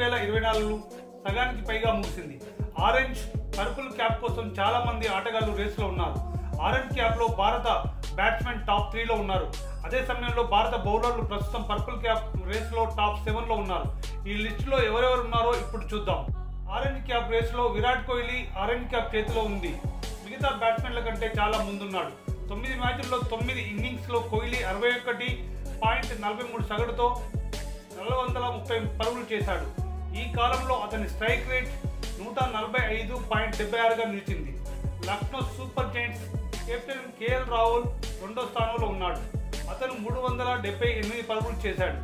2024 సగానికి పైగా ముగిసింది. ఆరెంజ్ పర్పుల్ క్యాప్ కోసం చాలా మంది ఆటగాళ్లు రేసులో ఉన్నారు. ఆరెంజ్ క్యాప్ లో భారత బ్యాట్స్మెన్ టాప్ 3 లో ఉన్నారు. అదే సమయంలో భారత బౌలర్లు ప్రస్తుతం పర్పుల్ క్యాప్ రేస్ లో టాప్ 7 లో ఉన్నారు. ఈ లిస్ట్ లో ఎవరెవరు ఉన్నారో ఇప్పుడు చూద్దాం. ఆరెంజ్ క్యాప్ రేస్ లో విరాట్ కోహ్లీ ఆరెంజ్ క్యాప్ చేతిలో ఉంది. మిగతా బ్యాట్స్మెన్ల కంటే చాలా ముందున్నాడు. 9 మ్యాచ్ల్లో 9 ఇన్నింగ్స్ లో కోహ్లీ 61.43 సగటుతో 430 పరుగులు చేశాడు. ఈ కాలంలో అతని స్ట్రైక్ రేట్ 145.76గా నిలిచింది. Lucknow super Giants captain KL Rahul రెండో స్థానంలో ఉన్నాడు. అతను 378 పరుగులు చేశాడు.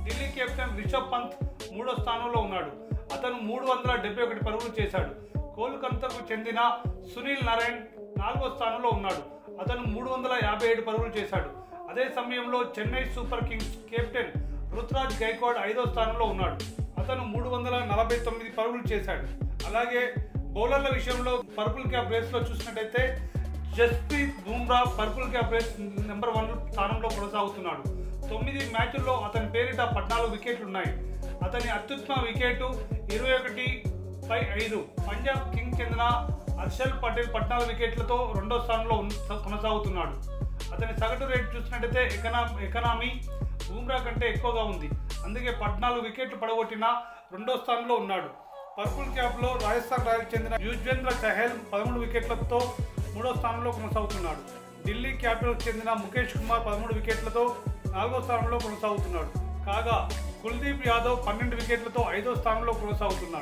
ఢిల్లీ కెప్టెన్ రిషబ్ పంత్ మూడో స్థానంలో ఉన్నాడు. అతను 371 పరుగులు చేశాడు. కోల్కతాకు చెందిన సునీల్ నారాయణ్ 4వ స్థానంలో ఉన్నాడు. అతను 357 పరుగులు చేశాడు. అదే సమయంలో Chennai super kings captain Ruturaj Gaikwad 5వ స్థానంలో ఉన్నాడు. అతను 349 పరుగులు చేశాడు. అలాగే బౌలర్ల విషయంలో పర్పుల్ క్యాప్ రేస్ లో చూసినట్టయితే Jasprit Bumrah purple cap race number 1 స్థానంలో కొనసాగుతున్నాడు. 9 మ్యాచ్ల్లో అతని పేరిట 14 వికెట్లు ఉన్నాయి. అతని అత్యుత్తమ వికెట్ 21/5. పంజాబ్ కింగ్స్ చెందిన హర్షల్ పటేల్ 14 వికెట్లతో రెండో స్థానంలో కొనసాగుతున్నాడు. అతని సగటు రేటు చూసినట్టయితే ఎకనామీ బుమ్రా కంటే ఎక్కువగా ఉంది. అందుకే 14 వికెట్లు పడగొట్టిన రెండో స్థానంలో ఉన్నాడు. పర్పుల్ క్యాప్ లో రాజస్థాన్ రాయల్స్ చెందిన యుజ్వేంద్ర చహల్ 13 వికెట్లతో మూడో స్థానంలో కొనసాగుతున్నాడు. ఢిల్లీ క్యాపిటల్స్ చెందిన ముఖేష్ కుమార్ 13 వికెట్లతో 4వ స్థానంలో కొనసాగుతున్నాడు. కాగా కుల్దీప్ యాదవ్ 12 వికెట్లతో 5వ స్థానంలో కొనసాగుతున్నాడు.